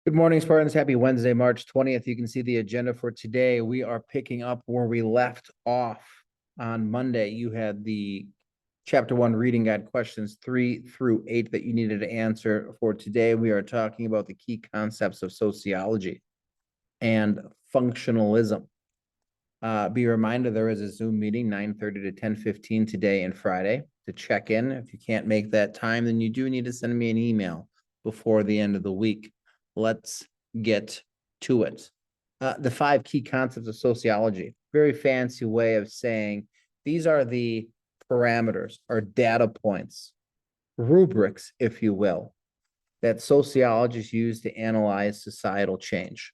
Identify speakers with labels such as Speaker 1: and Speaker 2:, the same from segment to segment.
Speaker 1: Good morning, Spartans. Happy Wednesday, March 20th. You can see the agenda for today. We are picking up where we left off on Monday. You had the chapter 1 reading guide questions 3 through 8 that you needed to answer. For today, we are talking about the key concepts of sociology and functionalism. Be reminded there is a Zoom meeting 9:30 to 10:15 today and Friday to check in. If you can't make that time, then you do need to send me an email before the end of the week. Let's get to it. The 5 key concepts of sociology, very fancy way of saying these are the parameters or data points, rubrics, if you will, that sociologists use to analyze societal change.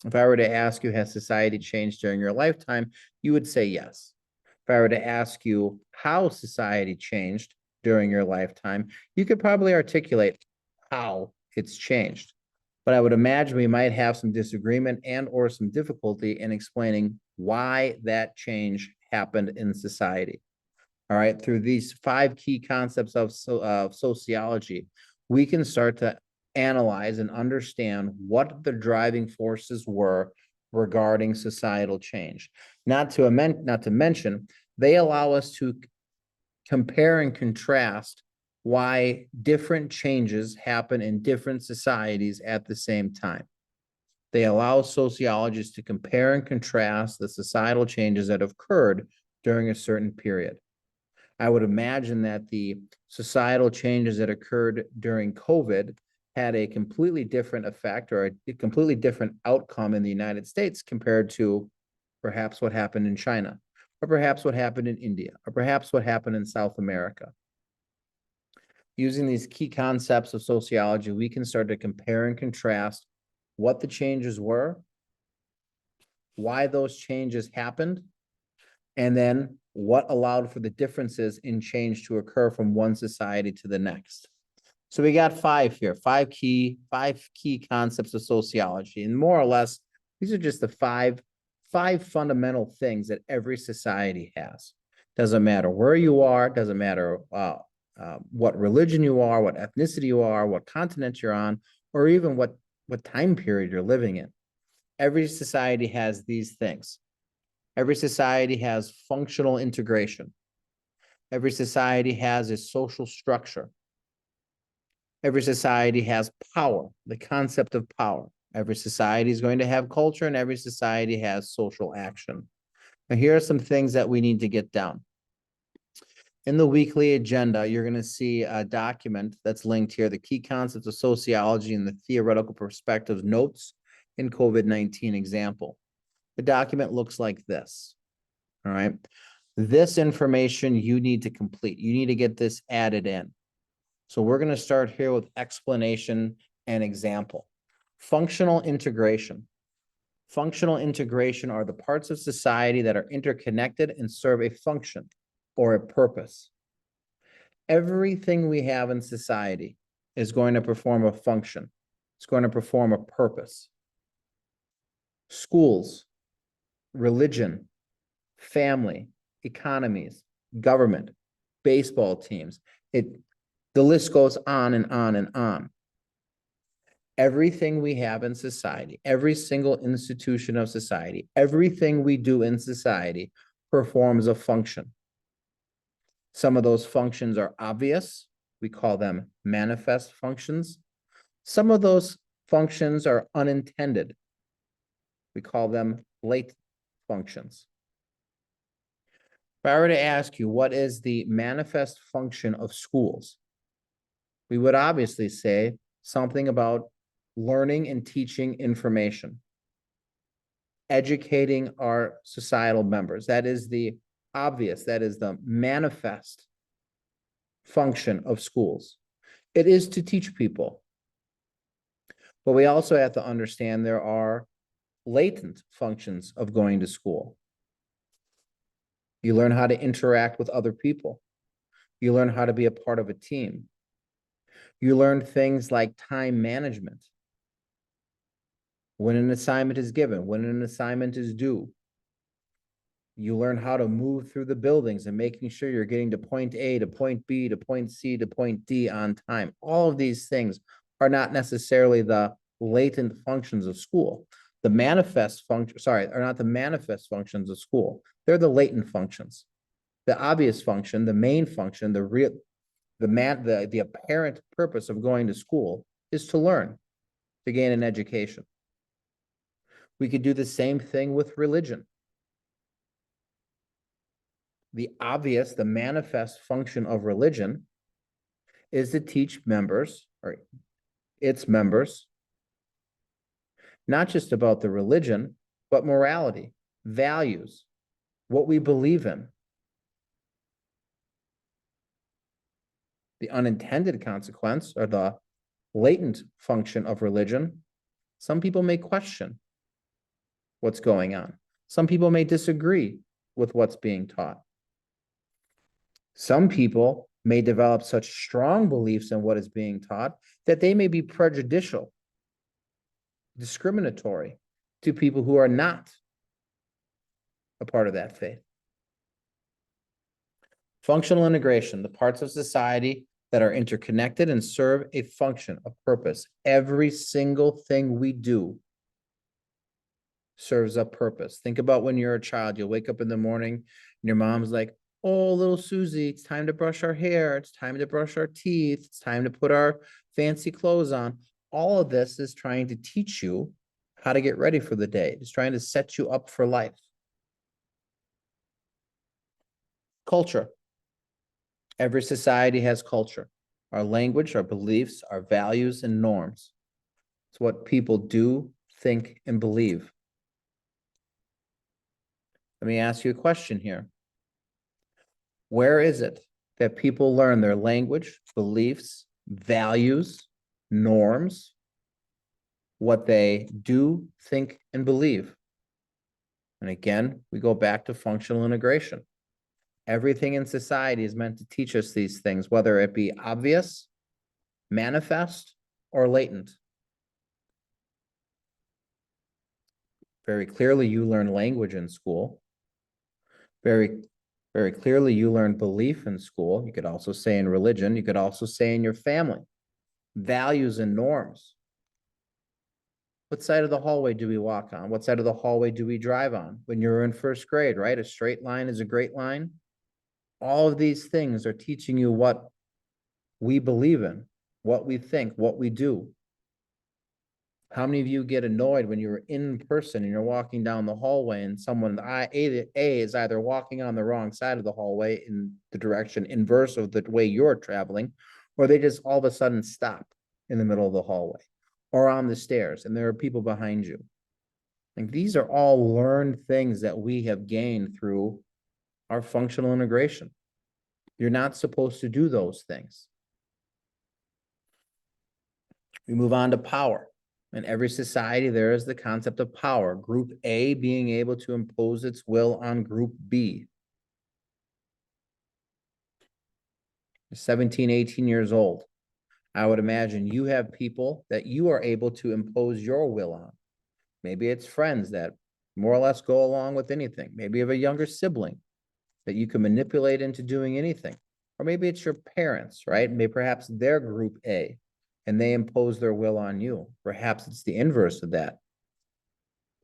Speaker 1: If I were to ask you, has society changed during your lifetime? You would say yes. If I were to ask you how society changed during your lifetime, you could probably articulate how it's changed. But I would imagine we might have some disagreement and or some difficulty in explaining why that change happened in society. All right, through these 5 key concepts of sociology, we can start to analyze and understand what the driving forces were regarding societal change. Not to mention, they allow us to compare and contrast why different changes happen in different societies at the same time. They allow sociologists to compare and contrast the societal changes that have occurred during a certain period. I would imagine that the societal changes that occurred during COVID had a completely different effect or a completely different outcome in the United States compared to perhaps what happened in China, or perhaps what happened in India, or perhaps what happened in South America. Using these key concepts of sociology, we can start to compare and contrast what the changes were, why those changes happened, and then what allowed for the differences in change to occur from one society to the next. So we got 5 here, five key concepts of sociology, and more or less, these are just the five fundamental things that every society has. Doesn't matter where you are, doesn't matter what religion you are, what ethnicity you are, what continent you're on, or even what time period you're living in. Every society has these things. Every society has functional integration. Every society has a social structure. Every society has power, the concept of power. Every society is going to have culture, and every society has social action. Now, here are some things that we need to get down. In the weekly agenda, you're going to see a document that's linked here, the key concepts of sociology and the theoretical perspectives notes in COVID-19 example. The document looks like this, all right? This information you need to complete. You need to get this added in. So we're going to start here with explanation and example. Functional integration. Functional integration are the parts of society that are interconnected and serve a function or a purpose. Everything we have in society is going to perform a function. It's going to perform a purpose. Schools, religion, family, economies, government, baseball teams. The list goes on and on and on. Everything we have in society, every single institution of society, everything we do in society performs a function. Some of those functions are obvious. We call them manifest functions. Some of those functions are unintended. We call them latent functions. If I were to ask you, what is the manifest function of schools? We would obviously say something about learning and teaching information, educating our societal members. That is the obvious, that is the manifest function of schools. It is to teach people. But we also have to understand there are latent functions of going to school. You learn how to interact with other people. You learn how to be a part of a team. You learn things like time management. When an assignment is given, when an assignment is due. You learn how to move through the buildings and making sure you're getting to point A, to point B, to point C, to point D on time. All of these things are not necessarily the latent functions of school. The manifest function, sorry, are not the manifest functions of school. They're the latent functions. The obvious function, the main function, the apparent purpose of going to school is to learn, to gain an education. We could do the same thing with religion. The obvious, the manifest function of religion is to teach members, or its members, not just about the religion, but morality, values, what we believe in. The unintended consequence, or the latent function of religion, some people may question what's going on. Some people may disagree with what's being taught. Some people may develop such strong beliefs in what is being taught that they may be prejudicial, discriminatory to people who are not a part of that faith. Functional integration, the parts of society that are interconnected and serve a function, a purpose. Every single thing we do serves a purpose. Think about when you're a child, you'll wake up in the morning and your mom's like, oh, little Susie, it's time to brush our hair. It's time to brush our teeth. It's time to put our fancy clothes on. All of this is trying to teach you how to get ready for the day. It's trying to set you up for life. Culture. Every society has culture. Our language, our beliefs, our values, and norms. It's what people do, think, and believe. Let me ask you a question here. Where is it that people learn their language, beliefs, values, norms, what they do, think, and believe? And again, we go back to functional integration. Everything in society is meant to teach us these things, whether it be obvious, manifest, or latent. Very clearly, you learn language in school. Very clearly, you learn belief in school. You could also say in religion. You could also say in your family. Values and norms. What side of the hallway do we walk on? What side of the hallway do we drive on? When you're in first grade, right? A straight line is a great line. All of these things are teaching you what we believe in, what we think, what we do. How many of you get annoyed when you're in person and you're walking down the hallway and someone A is either walking on the wrong side of the hallway in the direction inverse of the way you're traveling, or they just all of a sudden stop in the middle of the hallway or on the stairs and there are people behind you. Like, these are all learned things that we have gained through our functional integration. You're not supposed to do those things. We move on to power. In every society, there is the concept of power. Group A being able to impose its will on Group B. 17, 18 years old. I would imagine you have people that you are able to impose your will on. Maybe it's friends that more or less go along with anything. Maybe you have a younger sibling that you can manipulate into doing anything. Or maybe it's your parents, right? Maybe perhaps they're Group A and they impose their will on you. Perhaps it's the inverse of that.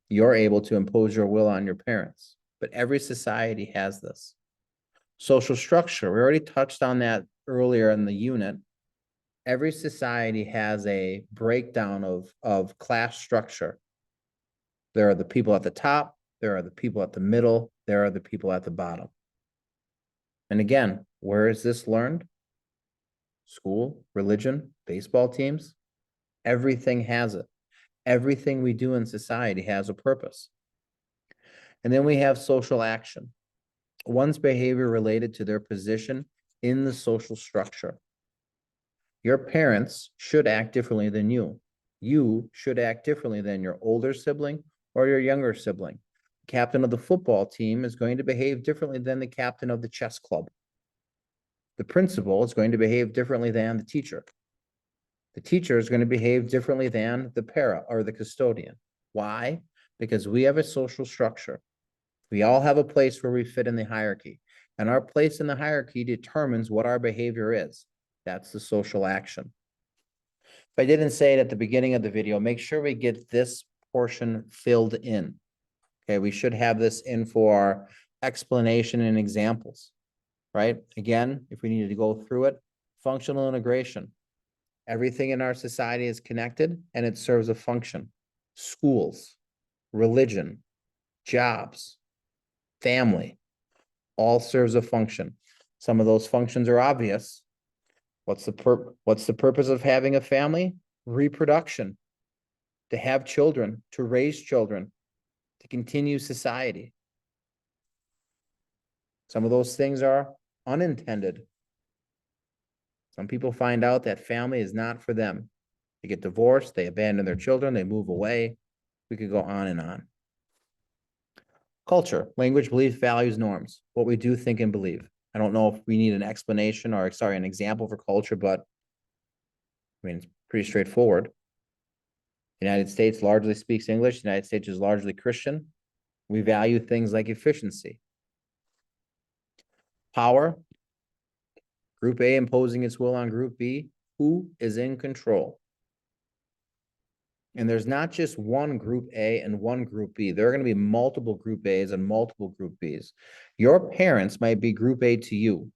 Speaker 1: You're able to impose your will on your parents. But every society has this. Social structure, we already touched on that earlier in the unit. Every society has a breakdown of class structure. There are the people at the top, there are the people at the middle, there are the people at the bottom. And again, where is this learned? School, religion, baseball teams, everything has it. Everything we do in society has a purpose. And then we have social action. One's behavior related to their position in the social structure. Your parents should act differently than you. You should act differently than your older sibling or your younger sibling. The captain of the football team is going to behave differently than the captain of the chess club. The principal is going to behave differently than the teacher. The teacher is going to behave differently than the para or the custodian. Why? Because we have a social structure. We all have a place where we fit in the hierarchy, and our place in the hierarchy determines what our behavior is. That's the social action. If I didn't say it at the beginning of the video, make sure we get this portion filled in. Okay, we should have this in for our explanation and examples, right? Again, if we needed to go through it, functional integration. Everything in our society is connected and it serves a function. Schools, religion, jobs, family, all serves a function. Some of those functions are obvious. What's the purpose of having a family? Reproduction, to have children, to raise children, to continue society. Some of those things are unintended. Some people find out that family is not for them. They get divorced, they abandon their children, they move away. We could go on and on. Culture, language, beliefs, values, norms, what we do think and believe. I don't know if we need an explanation or, sorry, an example for culture, but I mean, it's pretty straightforward. The United States largely speaks English. The United States is largely Christian. We value things like efficiency. Power, Group A imposing its will on Group B. Who is in control? And there's not just one Group A and one Group B. There are going to be multiple Group A's and multiple Group B's. Your parents might be Group A to you,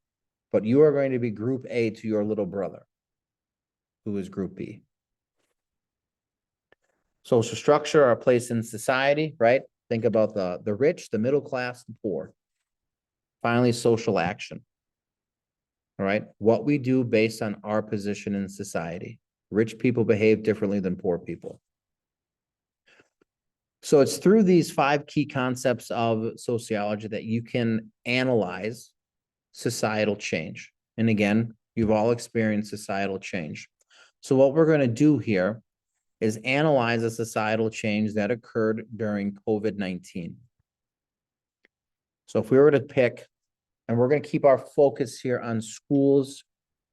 Speaker 1: but you are going to be Group A to your little brother, who is Group B. Social structure, our place in society, right? Think about the rich, the middle class, the poor. Finally, social action. All right, what we do based on our position in society. Rich people behave differently than poor people. So it's through these 5 key concepts of sociology that you can analyze societal change. And again, you've all experienced societal change. So what we're going to do here is analyze a societal change that occurred during COVID-19. So if we were to pick, and we're going to keep our focus here on schools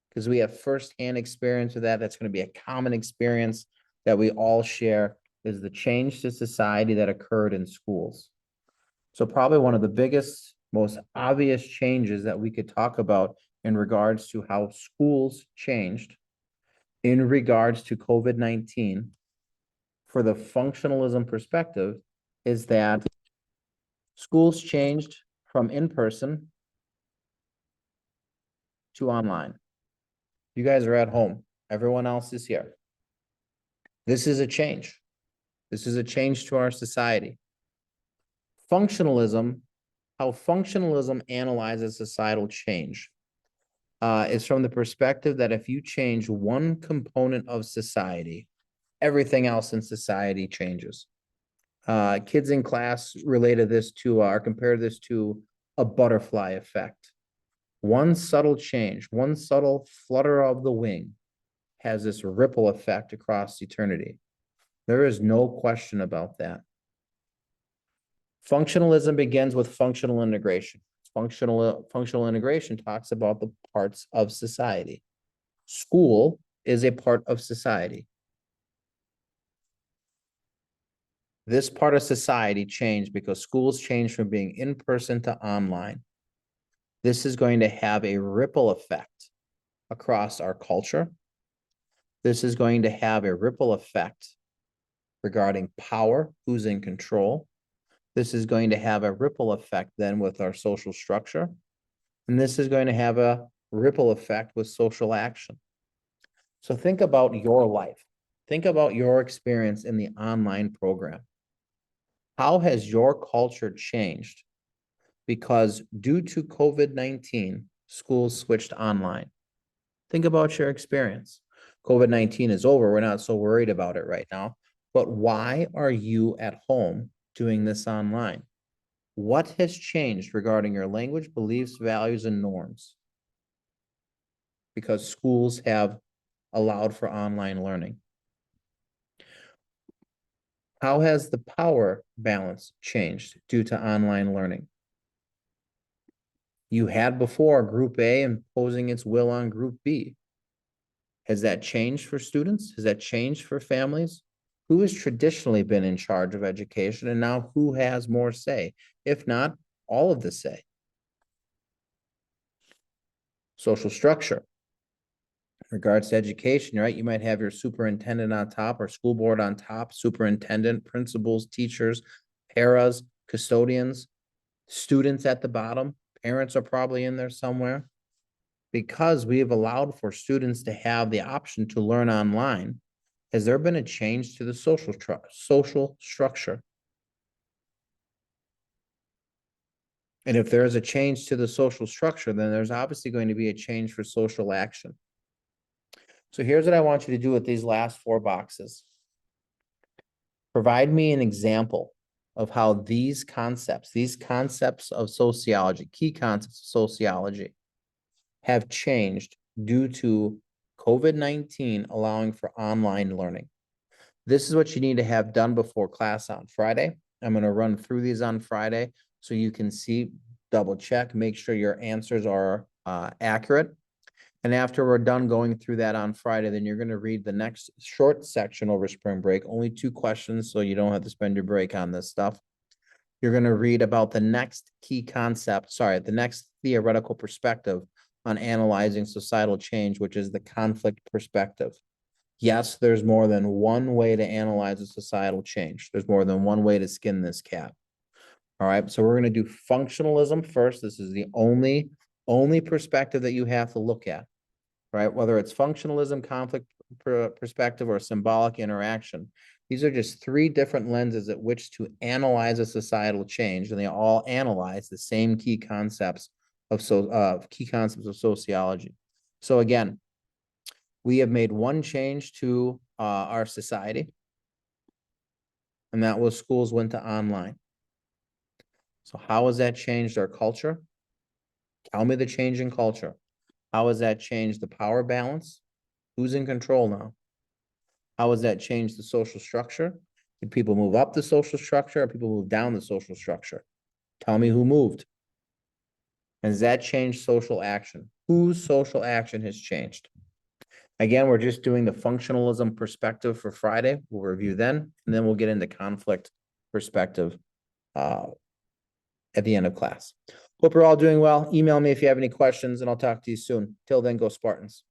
Speaker 1: because we have firsthand experience with that. That's going to be a common experience that we all share, is the change to society that occurred in schools. So probably one of the biggest, most obvious changes that we could talk about in regards to how schools changed in regards to COVID-19 for the functionalism perspective is that schools changed from in-person to online. You guys are at home. Everyone else is here. This is a change. This is a change to our society. Functionalism, how functionalism analyzes societal change, is from the perspective that if you change one component of society, everything else in society changes. Kids in class related this to, or compared this to a butterfly effect. One subtle change, one subtle flutter of the wing has this ripple effect across eternity. There is no question about that. Functionalism begins with functional integration. Functional integration talks about the parts of society. School is a part of society. This part of society changed because schools changed from being in person to online. This is going to have a ripple effect across our culture. This is going to have a ripple effect regarding power, who's in control. This is going to have a ripple effect then with our social structure. And this is going to have a ripple effect with social action. So think about your life. Think about your experience in the online program. How has your culture changed? Because due to COVID-19, schools switched online. Think about your experience. COVID-19 is over. We're not so worried about it right now. But why are you at home doing this online? What has changed regarding your language, beliefs, values, and norms? Because schools have allowed for online learning. How has the power balance changed due to online learning? You had before Group A imposing its will on Group B. Has that changed for students? Has that changed for families? Who has traditionally been in charge of education, and now who has more say? If not, all of the say. Social structure. In regards to education, right? You might have your superintendent on top or school board on top, superintendent, principals, teachers, paras, custodians, students at the bottom. Parents are probably in there somewhere. Because we have allowed for students to have the option to learn online, has there been a change to the social structure? And if there is a change to the social structure, then there's obviously going to be a change for social action. So here's what I want you to do with these last 4 boxes. Provide me an example of how these concepts of sociology, key concepts of sociology, have changed due to COVID-19 allowing for online learning. This is what you need to have done before class on Friday. I'm going to run through these on Friday so you can see, double check, make sure your answers are accurate. And after we're done going through that on Friday, then you're going to read the next short section over spring break, only 2 questions, so you don't have to spend your break on this stuff. You're going to read about the next key concept, the next theoretical perspective on analyzing societal change, which is the conflict perspective. Yes, there's more than one way to analyze a societal change. There's more than one way to skin this cat. All right, so we're going to do functionalism first. This is the only perspective that you have to look at, right? Whether it's functionalism, conflict perspective, or symbolic interaction. These are just 3 different lenses at which to analyze a societal change, and they all analyze the same key concepts of sociology. So again, we have made one change to our society, and that was schools went to online. So how has that changed our culture? Tell me the change in culture. How has that changed the power balance? Who's in control now? How has that changed the social structure? Did people move up the social structure or people move down the social structure? Tell me who moved. Has that changed social action? Whose social action has changed? Again, we're just doing the functionalism perspective for Friday. We'll review then, and then we'll get into conflict perspective at the end of class. Hope you're all doing well. Email me if you have any questions, and I'll talk to you soon. Till then, go Spartans.